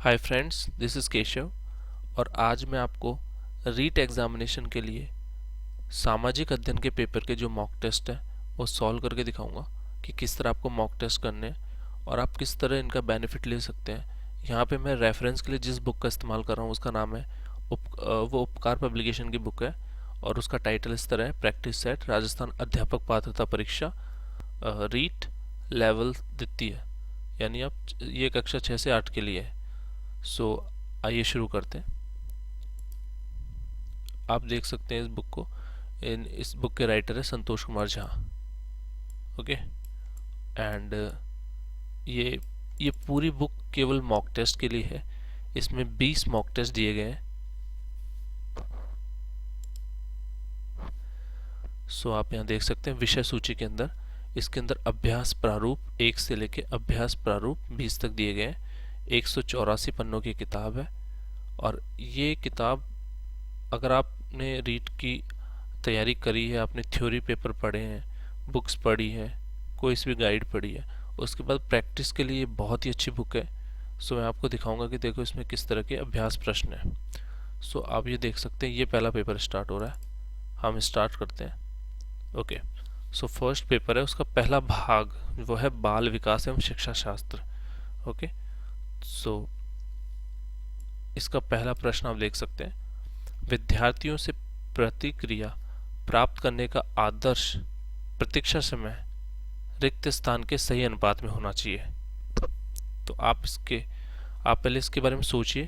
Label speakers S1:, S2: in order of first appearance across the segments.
S1: Hi friends, this is Keshav और आज मैं आपको रीट एग्जामिनेशन के लिए सामाजिक अध्ययन के पेपर के जो मॉक टेस्ट है वो सॉल्व करके दिखाऊंगा कि किस तरह आपको मॉक टेस्ट करने हैं और आप किस तरह इनका बेनिफिट ले सकते हैं। यहाँ पे मैं रेफरेंस के लिए जिस बुक का इस्तेमाल कर रहा हूँ उसका नाम है वो उपकार पब्लिकेशन की बुक है और उसका टाइटल इस तरह है, प्रैक्टिस सेट राजस्थान अध्यापक पात्रता परीक्षा रीट लेवल द्वितीय, यानी आप ये कक्षा 6 से 8 के लिए है। सो आइए शुरू करते हैं। आप देख सकते हैं इस बुक को, इस बुक के राइटर है संतोष कुमार झा। ओके, एंड ये पूरी बुक केवल मॉक टेस्ट के लिए है। इसमें 20 मॉक टेस्ट दिए गए हैं। सो आप यहाँ देख सकते हैं विषय सूची के अंदर, इसके अंदर अभ्यास प्रारूप 1 से लेके अभ्यास प्रारूप 20 तक दिए गए हैं। 184 पन्नों की किताब है और ये किताब अगर आपने रीट की तैयारी करी है, आपने थ्योरी पेपर पढ़े हैं, बुक्स पढ़ी है, कोई सी भी गाइड पढ़ी है, उसके बाद प्रैक्टिस के लिए बहुत ही अच्छी बुक है। सो मैं आपको दिखाऊंगा कि देखो इसमें किस तरह के अभ्यास प्रश्न हैं। सो आप ये देख सकते हैं, ये पहला पेपर स्टार्ट हो रहा है। हम स्टार्ट करते हैं। ओके, सो फर्स्ट पेपर है, उसका पहला भाग वो है बाल विकास एवं शिक्षा शास्त्र। ओके, सो इसका पहला प्रश्न आप देख सकते हैं, विद्यार्थियों से प्रतिक्रिया प्राप्त करने का आदर्श प्रतीक्षा समय रिक्त स्थान के सही अनुपात में होना चाहिए। तो आप पहले इसके बारे में सोचिए,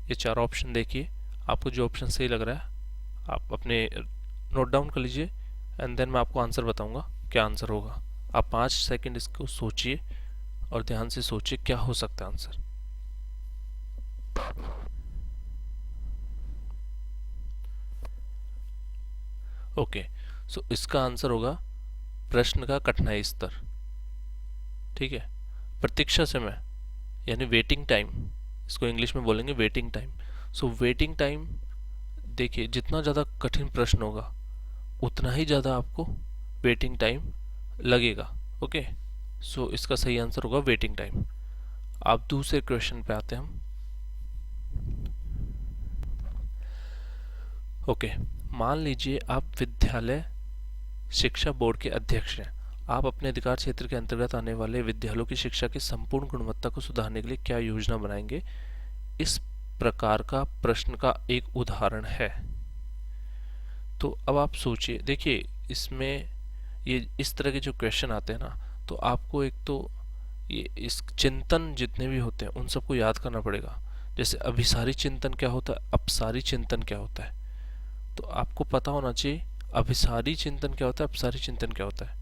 S1: ये 4 ऑप्शन देखिए, आपको जो ऑप्शन सही लग रहा है आप अपने नोट डाउन कर लीजिए एंड देन मैं आपको आंसर बताऊंगा क्या आंसर होगा। आप 5 सेकंड इसको सोचिए और ध्यान से सोचिए क्या हो सकता है आंसर। ओके, सो इसका आंसर होगा प्रश्न का कठिनाई स्तर। ठीक है, प्रतीक्षा समय यानी वेटिंग टाइम, इसको इंग्लिश में बोलेंगे waiting time. So waiting time, देखिए जितना ज़्यादा कठिन प्रश्न होगा उतना ही ज़्यादा आपको वेटिंग टाइम लगेगा। ओके, सो इसका सही आंसर होगा वेटिंग टाइम। आप दूसरे क्वेश्चन पे आते हैं हम। ओके, मान लीजिए आप विद्यालय शिक्षा बोर्ड के अध्यक्ष हैं। आप अपने अधिकार क्षेत्र के अंतर्गत आने वाले विद्यालयों की शिक्षा की संपूर्ण गुणवत्ता को सुधारने के लिए क्या योजना बनाएंगे? इस प्रकार का प्रश्न का एक उदाहरण है। तो अब आप सोचिए, देखिए इसमें ये इस तरह के जो क्वेश्चन आते हैं ना, तो आपको एक तो ये इस चिंतन जितने भी होते हैं उन सबको याद करना पड़ेगा। जैसे अभिसारी चिंतन क्या होता है, अपसारी चिंतन क्या होता है, तो आपको पता होना चाहिए अभिसारी चिंतन क्या होता है, अपसारी चिंतन क्या होता है।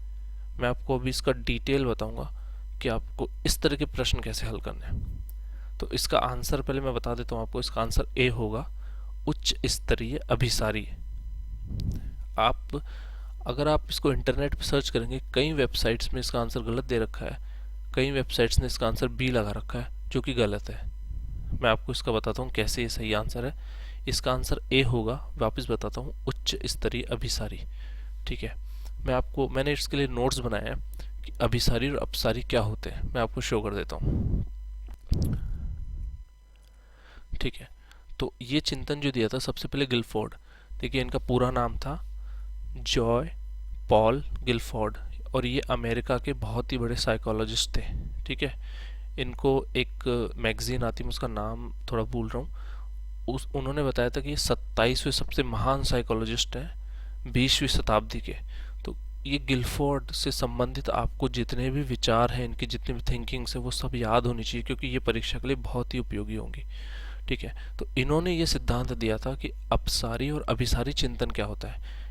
S1: मैं आपको अभी इसका डिटेल बताऊंगा कि आपको इस तरह के प्रश्न कैसे हल करने हैं। तो इसका आंसर पहले मैं बता देता हूँ आपको, इसका आंसर ए होगा, उच्च स्तरीय अभिसारी। अगर आप इसको इंटरनेट पर सर्च करेंगे, कई वेबसाइट्स में इसका आंसर गलत दे रखा है, कई वेबसाइट्स ने इसका आंसर बी लगा रखा है जो कि गलत है। मैं आपको इसका बताता हूँ कैसे ये सही आंसर है। इसका आंसर ए होगा, वापस बताता हूँ, उच्च स्तरीय अभिसारी। ठीक है, मैंने इसके लिए नोट्स बनाए हैं कि अभिसारी और अपसारी क्या होते हैं, मैं आपको शो कर देता हूँ। ठीक है, तो ये चिंतन जो दिया था सबसे पहले गिलफोर्ड, देखिए इनका पूरा नाम था जॉय पॉल गिलफोर्ड और ये अमेरिका के बहुत ही बड़े साइकोलॉजिस्ट थे। ठीक है, इनको एक मैगजीन आती है, उसका नाम थोड़ा भूल रहा हूँ, उन्होंने बताया था कि ये 27वें सबसे महान साइकोलॉजिस्ट हैं 20वीं शताब्दी के। तो ये गिलफोर्ड से संबंधित आपको जितने भी विचार हैं, इनकी जितनी भी थिंकिंग्स है, वो सब याद होनी चाहिए क्योंकि ये परीक्षा के लिए बहुत ही उपयोगी होंगी। ठीक है, तो इन्होंने ये सिद्धांत दिया था कि अपसारी और अभिसारी चिंतन क्या होता है।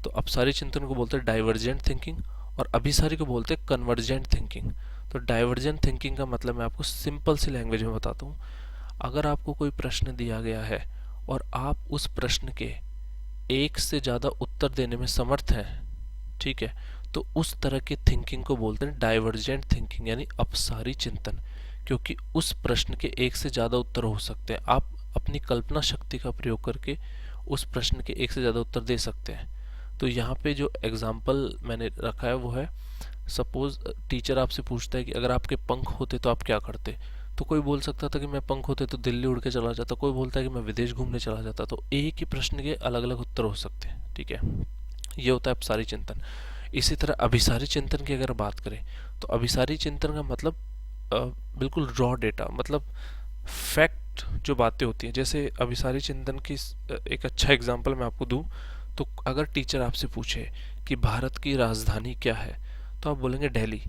S1: तो अपसारी चिंतन को बोलते हैं डाइवर्जेंट थिंकिंग और अभिसारी को बोलते हैं कन्वर्जेंट थिंकिंग। तो डाइवर्जेंट थिंकिंग का मतलब मैं आपको सिंपल सी लैंग्वेज में बताता हूँ। अगर आपको कोई प्रश्न दिया गया है और आप उस प्रश्न के एक से ज़्यादा उत्तर देने में समर्थ हैं, ठीक है, तो उस तरह की थिंकिंग को बोलते हैं डाइवर्जेंट थिंकिंग यानी अपसारी चिंतन, क्योंकि उस प्रश्न के एक से ज़्यादा उत्तर हो सकते हैं। आप अपनी कल्पना शक्ति का प्रयोग करके उस प्रश्न के एक से ज़्यादा उत्तर दे सकते हैं। तो यहाँ पे जो एग्जाम्पल मैंने रखा है वो है, सपोज टीचर आपसे पूछता है कि अगर आपके पंख होते तो आप क्या करते, तो कोई बोल सकता था कि मैं पंख होते तो दिल्ली उड़ के चला जाता, कोई बोलता है कि मैं विदेश घूमने चला जाता। तो एक ही प्रश्न के अलग अलग उत्तर हो सकते हैं, ठीक है। ये होता है अपसारी चिंतन। इसी तरह अभिसारी चिंतन की अगर बात करें तो अभिसारी चिंतन का मतलब बिल्कुल रॉ डेटा, मतलब फैक्ट जो बातें होती हैं। जैसे अभिसारी चिंतन की एक अच्छा एग्जांपल मैं आपको दूं तो अगर टीचर आपसे पूछे कि भारत की राजधानी क्या है, तो आप बोलेंगे दिल्ली,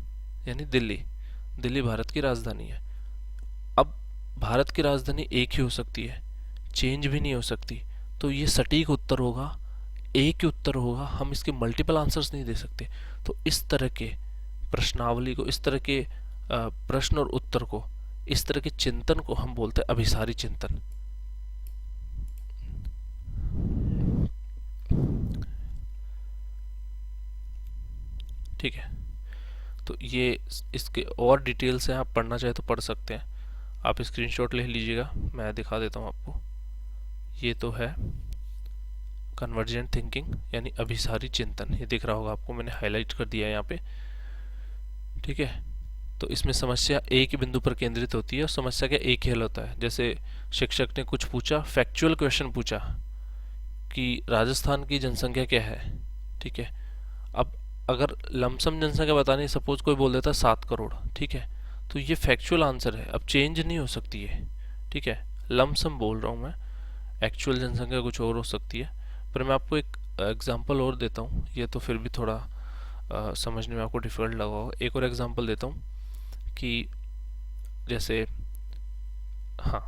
S1: यानी दिल्ली। दिल्ली भारत की राजधानी है। अब भारत की राजधानी एक ही हो सकती है, चेंज भी नहीं हो सकती, तो ये सटीक उत्तर होगा, एक ही उत्तर होगा, हम इसके मल्टीपल आंसर्स नहीं दे सकते। तो इस तरह के प्रश्नावली को, इस तरह के प्रश्न और उत्तर को, इस तरह के चिंतन को हम बोलते हैं अभिसारी चिंतन। ठीक है, तो ये इसके और डिटेल से आप पढ़ना चाहे तो पढ़ सकते हैं। आप स्क्रीनशॉट ले लीजिएगा, मैं दिखा देता हूँ आपको। ये तो है कन्वर्जेंट थिंकिंग यानी अभिसारी चिंतन, ये दिख रहा होगा आपको, मैंने हाईलाइट कर दिया है यहाँ पे। ठीक है, तो इसमें समस्या एक ही बिंदु पर केंद्रित होती है और समस्या का एक ही हल होता है। जैसे शिक्षक ने कुछ पूछा, फैक्चुअल क्वेश्चन पूछा कि राजस्थान की जनसंख्या क्या है, ठीक है। अब अगर लमसम जनसंख्या बतानी, सपोज कोई बोल देता 7 करोड़, ठीक है, तो ये फैक्चुअल आंसर है, अब चेंज नहीं हो सकती है, ठीक है। लमसम बोल रहा हूँ मैं, एक्चुअल जनसंख्या कुछ और हो सकती है। पर मैं आपको एक एग्जांपल और देता हूँ, ये तो फिर भी थोड़ा समझने में आपको डिफिकल्ट लगा होगा। एक और एग्जांपल देता हूँ कि जैसे, हाँ,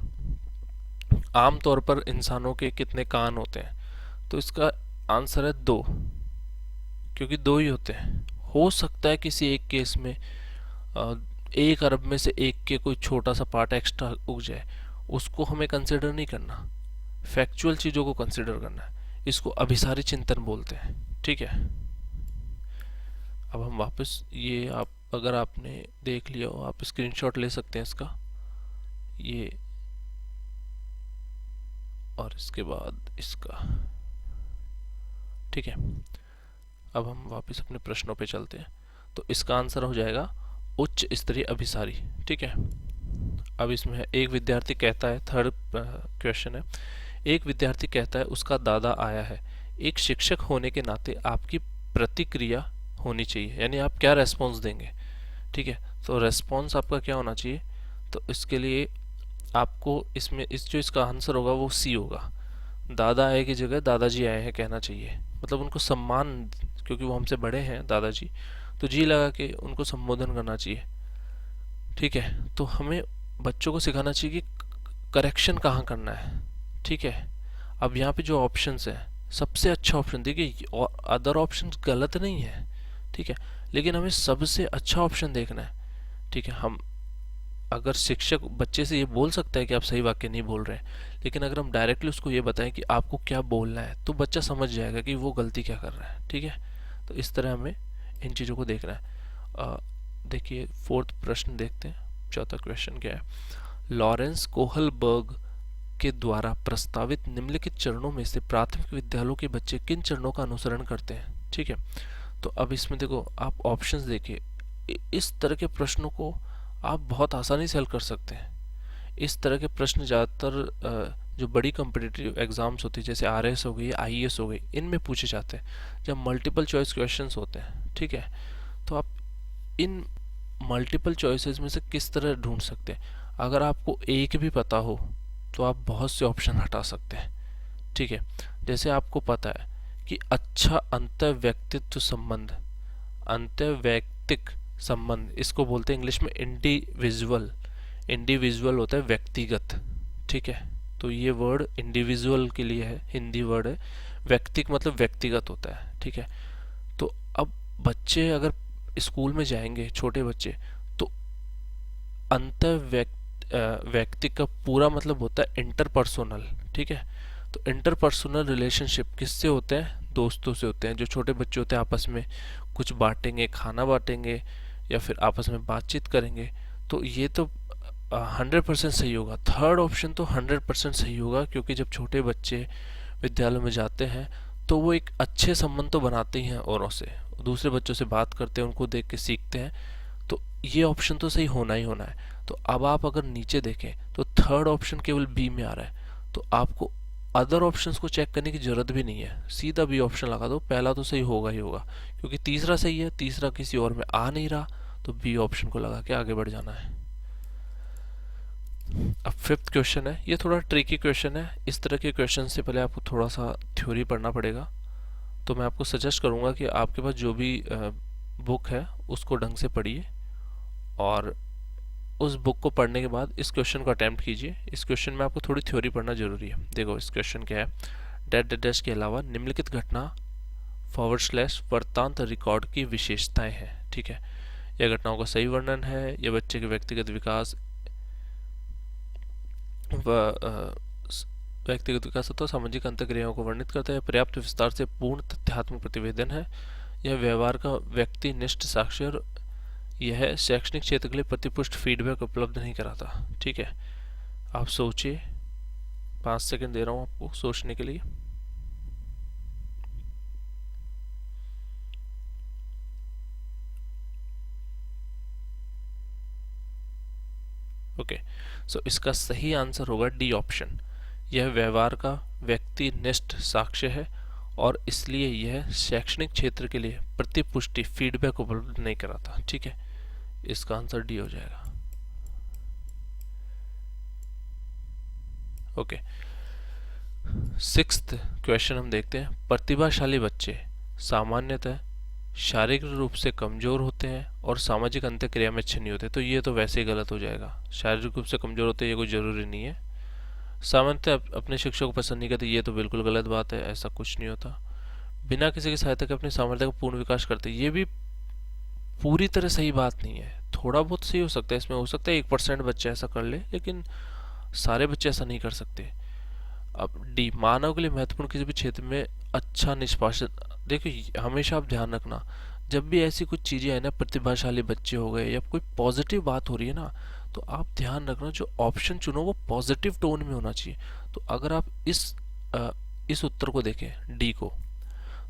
S1: आम तौर पर इंसानों के कितने कान होते हैं, तो इसका आंसर है 2, क्योंकि 2 ही होते हैं। हो सकता है किसी एक केस में 1 अरब में से एक के कोई छोटा सा पार्ट एक्स्ट्रा उग जाए, उसको हमें कंसिडर नहीं करना, फैक्चुअल चीज़ों को कंसिडर करना है। इसको अभिसारी चिंतन बोलते हैं, ठीक है। अब हम वापस, ये आप अगर आपने देख लिया हो, आप स्क्रीनशॉट ले सकते हैं इसका, ये, और इसके बाद इसका, ठीक है। अब हम वापस अपने प्रश्नों पे चलते हैं। तो इसका आंसर हो जाएगा उच्च स्तरीय अभिसारी, ठीक है। अब इसमें है, एक विद्यार्थी कहता है, थर्ड क्वेश्चन है, एक विद्यार्थी कहता है उसका दादा आया है। एक शिक्षक होने के नाते आपकी प्रतिक्रिया होनी चाहिए, यानी आप क्या रेस्पॉन्स देंगे, ठीक है। तो रेस्पॉन्स आपका क्या होना चाहिए, तो इसके लिए आपको इसमें जो इसका आंसर होगा वो सी होगा। दादा आए की जगह दादाजी आए हैं कहना चाहिए, मतलब उनको सम्मान, क्योंकि वो हमसे बड़े हैं दादाजी, तो जी लगा के उनको संबोधन करना चाहिए, ठीक है। तो हमें बच्चों को सिखाना चाहिए कि करेक्शन कहाँ करना है, ठीक है। अब यहाँ पे जो ऑप्शंस हैं, सबसे अच्छा ऑप्शन देखिए, और अदर ऑप्शंस गलत नहीं है, ठीक है, लेकिन हमें सबसे अच्छा ऑप्शन देखना है, ठीक है। हम अगर शिक्षक बच्चे से ये बोल सकता है कि आप सही वाक्य नहीं बोल रहे हैं, लेकिन अगर हम डायरेक्टली उसको ये बताएं कि आपको क्या बोलना है, तो बच्चा समझ जाएगा कि वो गलती क्या कर रहा है, ठीक है। तो इस तरह हमें इन चीज़ों को देखना है। देखिए, फोर्थ प्रश्न देखते हैं, चौथा क्वेश्चन क्या है। लॉरेंस कोहलबर्ग के द्वारा प्रस्तावित निम्नलिखित चरणों में से प्राथमिक विद्यालयों के बच्चे किन चरणों का अनुसरण करते हैं, ठीक है। तो अब इसमें देखो, आप ऑप्शंस देखिए, इस तरह के प्रश्नों को आप बहुत आसानी से हल कर सकते हैं। इस तरह के प्रश्न ज़्यादातर जो बड़ी कॉम्पिटिटिव एग्जाम्स होती है, जैसे आरएस हो गई, आईएएस हो गई, इनमें पूछे जाते हैं, जब मल्टीपल चॉइस क्वेश्चंस होते हैं, ठीक है। तो आप इन मल्टीपल चॉइसेस में से किस तरह ढूंढ सकते हैं। अगर आपको एक भी पता हो तो आप बहुत से ऑप्शन हटा सकते हैं, ठीक है। जैसे आपको पता है कि अच्छा अंतर्व्यक्तित्व संबंध, अंतर्वैयक्तिक संबंध, इसको बोलते हैं इंग्लिश में इंडिविजुअल। इंडिविजुअल होता है व्यक्तिगत, ठीक है। तो ये वर्ड इंडिविजुअल के लिए है, हिंदी वर्ड है। व्यक्तिक मतलब व्यक्तिगत होता है, ठीक है। तो अब बच्चे अगर स्कूल में जाएंगे, छोटे बच्चे, तो व्यक्तिक का पूरा मतलब होता है इंटरपर्सोनल, ठीक है। तो इंटरपर्सोनल रिलेशनशिप किससे होते हैं, दोस्तों से होते हैं। जो छोटे बच्चे होते हैं आपस में कुछ बांटेंगे, खाना बांटेंगे या फिर आपस में बातचीत करेंगे। तो ये तो 100% सही होगा। थर्ड ऑप्शन तो 100% सही होगा, क्योंकि जब छोटे बच्चे विद्यालय में जाते हैं तो वो एक अच्छे संबंध तो बनाते ही हैं औरों से, दूसरे बच्चों से बात करते हैं, उनको देख के सीखते हैं। तो ये ऑप्शन तो सही होना ही होना है। तो अब आप अगर नीचे देखें तो थर्ड ऑप्शन केवल बी में आ रहा है, तो आपको अदर ऑप्शंस को चेक करने की ज़रूरत भी नहीं है, सीधा बी ऑप्शन लगा दो, पहला तो सही होगा ही होगा, क्योंकि तीसरा सही है, तीसरा किसी और में आ नहीं रहा, तो बी ऑप्शन को लगा के आगे बढ़ जाना है। अब फिफ्थ क्वेश्चन है, ये थोड़ा ट्रिकी क्वेश्चन है। इस तरह के क्वेश्चन से पहले आपको थोड़ा सा थ्योरी पढ़ना पड़ेगा, तो मैं आपको सजेस्ट करूँगा कि आपके पास जो भी बुक है उसको ढंग से पढ़िए, और उस बुक को पढ़ने के बाद इस क्वेश्चन को अटैम्प्ट कीजिए। इस क्वेश्चन में आपको थोड़ी थ्योरी पढ़ना जरूरी है। देखो इस क्वेश्चन क्या है, डैट डैश के अलावा निम्नलिखित घटना / वृत्तांत रिकॉर्ड की विशेषताएं हैं। ठीक है, यह घटनाओं का सही वर्णन है, यह बच्चे के व्यक्तिगत विकास अथवा सामाजिक अंतःक्रियाओं को वर्णित करता है, पर्याप्त विस्तार से पूर्ण तथ्यात्मक प्रतिवेदन है, यह व्यवहार का व्यक्तिनिष्ठ साक्ष्य, और यह शैक्षणिक क्षेत्र के लिए प्रतिपुष्ट फीडबैक उपलब्ध नहीं कराता। ठीक है, आप सोचिए, 5 सेकंड दे रहा हूं आपको सोचने के लिए। ओके, सो इसका सही आंसर होगा डी ऑप्शन, यह व्यवहार का व्यक्तिनिष्ठ साक्ष्य है और इसलिए यह शैक्षणिक क्षेत्र के लिए प्रतिपुष्टि फीडबैक उपलब्ध नहीं कराता। ठीक है, इसका आंसर डी हो जाएगा। ओके, सिक्स्थ क्वेश्चन हम देखते हैं, प्रतिभाशाली बच्चे सामान्यतः शारीरिक रूप से कमजोर होते हैं और सामाजिक अंतःक्रिया में अच्छे नहीं होते। तो ये तो वैसे ही गलत हो जाएगा, शारीरिक रूप से कमजोर होते हैं ये कोई जरूरी नहीं है। सामान्यतः अपने शिक्षक को पसंद नहीं करते, ये तो बिल्कुल गलत बात है, ऐसा कुछ नहीं होता। बिना किसी की सहायता के अपने सामर्थ्य का पूर्ण विकास करते, ये भी पूरी तरह सही बात नहीं है, थोड़ा बहुत सही हो सकता है, इसमें हो सकता है 1% बच्चे ऐसा कर ले, लेकिन सारे बच्चे ऐसा नहीं कर सकते। अब डी, मानव के लिए महत्वपूर्ण किसी भी क्षेत्र में अच्छा निष्पादन। देखो हमेशा आप ध्यान रखना, जब भी ऐसी कुछ चीजें है ना, प्रतिभाशाली बच्चे हो गए या कोई पॉजिटिव बात हो रही है ना, तो आप ध्यान रखना जो ऑप्शन चुनो वो पॉजिटिव टोन में होना चाहिए। तो अगर आप इस उत्तर को देखें डी को,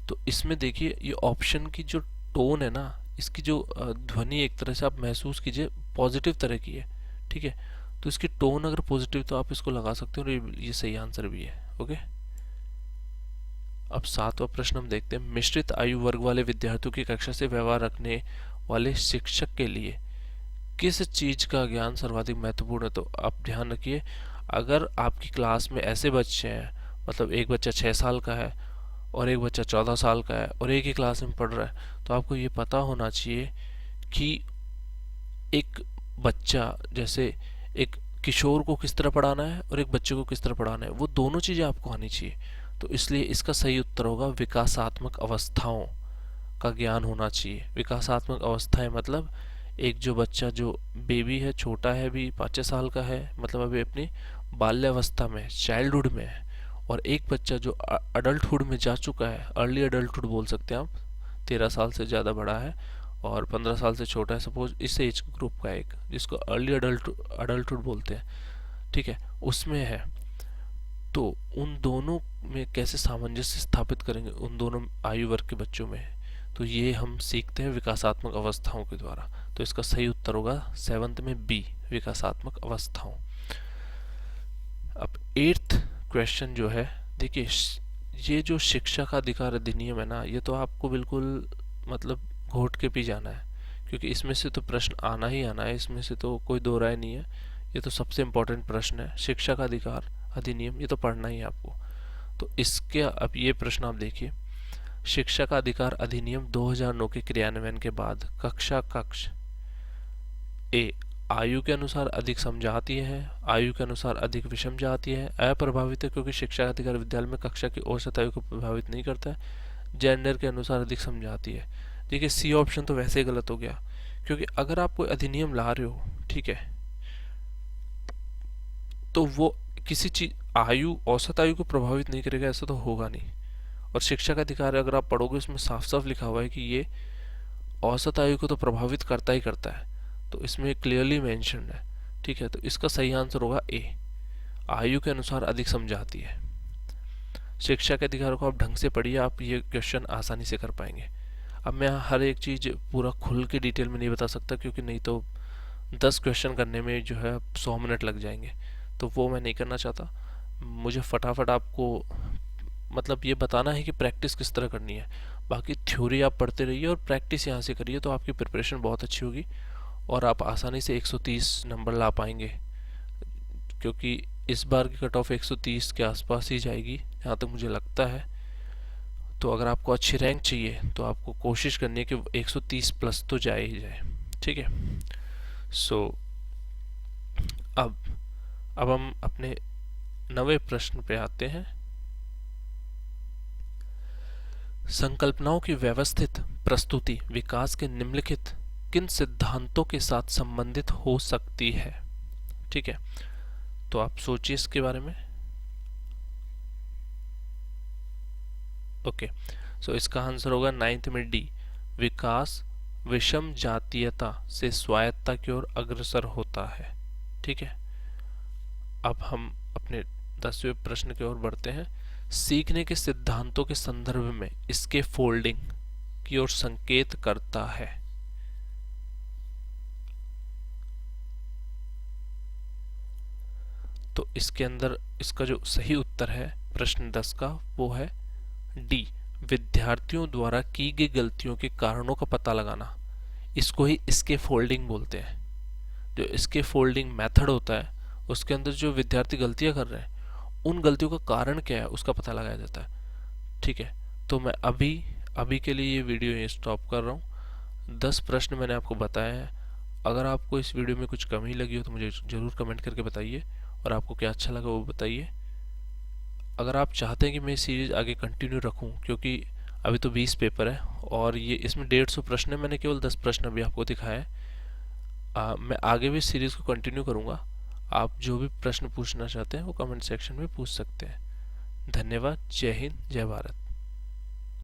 S1: तो इसमें देखिए ये ऑप्शन की जो टोन है ना, इसकी जो ध्वनि एक तरह से आप महसूस कीजिए पॉजिटिव तरह की है। ठीक है, तो इसकी टोन अगर पॉजिटिव तो आप इसको लगा सकते हो, और ये सही आंसर भी है। ओके, अब 7वां प्रश्न हम देखते हैं, मिश्रित आयु वर्ग वाले विद्यार्थियों की कक्षा से व्यवहार रखने वाले शिक्षक के लिए किस चीज का ज्ञान सर्वाधिक महत्वपूर्ण है। तो आप ध्यान रखिए, अगर आपकी क्लास में ऐसे बच्चे हैं, मतलब एक बच्चा 6 साल का है और एक बच्चा 14 साल का है और एक ही क्लास में पढ़ रहा है, तो आपको ये पता होना चाहिए कि एक बच्चा, जैसे एक किशोर को किस तरह पढ़ाना है और एक बच्चे को किस तरह पढ़ाना है, वो दोनों चीज़ें आपको आनी चाहिए। तो इसलिए इसका सही उत्तर होगा विकासात्मक अवस्थाओं का ज्ञान होना चाहिए। विकासात्मक अवस्थाएं मतलब एक जो बच्चा जो बेबी है, छोटा है, अभी 5 साल का है, मतलब अभी अपनी बाल्यावस्था में, चाइल्डहुड में है, और एक बच्चा जो अडल्टहुड में जा चुका है, अर्ली अडल्टहुड बोल सकते हैं आप, 13 साल से ज़्यादा बड़ा है और 15 साल से छोटा है, सपोज इस एज ग्रुप का एक, जिसको अर्ली अडल्टहुड बोलते हैं। ठीक है, उसमें है, तो उन दोनों में कैसे सामंजस्य स्थापित करेंगे उन दोनों आयु वर्ग के बच्चों में, तो ये हम सीखते हैं विकासात्मक अवस्थाओं के द्वारा। तो इसका सही उत्तर होगा 7th में बी, विकासात्मक अवस्थाओं। अब 8th क्वेश्चन जो है, देखिए ये जो शिक्षा का अधिकार अधिनियम है ना, ये तो आपको बिल्कुल मतलब घोट के पी जाना है, क्योंकि इसमें से तो प्रश्न आना ही आना है, इसमें से तो कोई दो राय नहीं है, ये तो सबसे इम्पोर्टेंट प्रश्न है। शिक्षा का अधिकार अधिनियम ये तो पढ़ना ही है आपको। तो इसके अब ये प्रश्न आप देखिए, शिक्षा का अधिकार अधिनियम 2009 के क्रियान्वयन के बाद कक्षा कक्ष ए आयु के अनुसार अधिक समझातीय है, आयु के अनुसार अधिक विषम जातीय है, अप्रभावित है क्योंकि शिक्षा का अधिकार विद्यालय में कक्षा की औसत आयु को प्रभावित नहीं करता है, जेंडर के अनुसार अधिक समझाती है। देखिए सी ऑप्शन तो वैसे ही गलत हो गया, क्योंकि अगर आप कोई अधिनियम ला रहे हो, ठीक है, तो वो किसी चीज आयु, औसत आयु को प्रभावित नहीं करेगा, ऐसा तो होगा नहीं। और शिक्षा का अधिकार अगर आप पढ़ोगे उसमें साफ साफ लिखा हुआ है कि ये औसत आयु को तो प्रभावित करता ही करता है, तो इसमें क्लियरली मेंशन्ड है। ठीक है, तो इसका सही आंसर होगा ए, आयु के अनुसार अधिक समझाती है। शिक्षा के अधिकार को आप ढंग से पढ़िए, आप ये क्वेश्चन आसानी से कर पाएंगे। अब मैं हर एक चीज पूरा खुल के डिटेल में नहीं बता सकता, क्योंकि नहीं तो 10 क्वेश्चन करने में जो है 100 मिनट लग जाएंगे, तो वो मैं नहीं करना चाहता। मुझे फटाफट आपको मतलब ये बताना है कि प्रैक्टिस किस तरह करनी है। बाकी थ्योरी आप पढ़ते रहिए और प्रैक्टिस यहाँ से करिए, तो आपकी प्रिपरेशन बहुत अच्छी होगी और आप आसानी से 130 नंबर ला पाएंगे, क्योंकि इस बार की कट ऑफ 130 के आसपास ही जाएगी जहाँ तक मुझे लगता है। तो अगर आपको अच्छी रैंक चाहिए तो आपको कोशिश करनी है कि 130 प्लस तो जाए ही जाए। ठीक है। सो अब हम अपने 9वें प्रश्न पे आते हैं। संकल्पनाओं की व्यवस्थित प्रस्तुति विकास के निम्नलिखित किन सिद्धांतों के साथ संबंधित हो सकती है? ठीक है, तो आप सोचिए इसके बारे में। ओके, सो इसका आंसर होगा 9th में डी, विकास विषम जातीयता से स्वायत्तता की ओर अग्रसर होता है। ठीक है, अब हम अपने 10वें प्रश्न की ओर बढ़ते हैं। सीखने के सिद्धांतों के संदर्भ में इसके फोल्डिंग की ओर संकेत करता है। तो इसके अंदर इसका जो सही उत्तर है प्रश्न 10 का वो है डी, विद्यार्थियों द्वारा की गई गलतियों के कारणों का पता लगाना। इसको ही इसके फोल्डिंग बोलते हैं। जो इसके फोल्डिंग मेथड होता है उसके अंदर जो विद्यार्थी गलतियां कर रहे हैं उन गलतियों का कारण क्या है उसका पता लगाया जाता है। ठीक है, तो मैं अभी के लिए ये वीडियो ये स्टॉप कर रहा हूँ। 10 प्रश्न मैंने आपको बताया है। अगर आपको इस वीडियो में कुछ कमी लगी हो तो मुझे ज़रूर कमेंट करके बताइए, और आपको क्या अच्छा लगा वो बताइए। अगर आप चाहते हैं कि मैं सीरीज़ आगे कंटिन्यू रखूं, क्योंकि अभी तो 20 पेपर है और ये इसमें 150 प्रश्न है, मैंने केवल 10 प्रश्न अभी आपको दिखाया है। मैं आगे भी सीरीज़ को कंटिन्यू करूंगा। आप जो भी प्रश्न पूछना चाहते हैं वो कमेंट सेक्शन में पूछ सकते हैं। धन्यवाद। जय हिंद, जय भारत।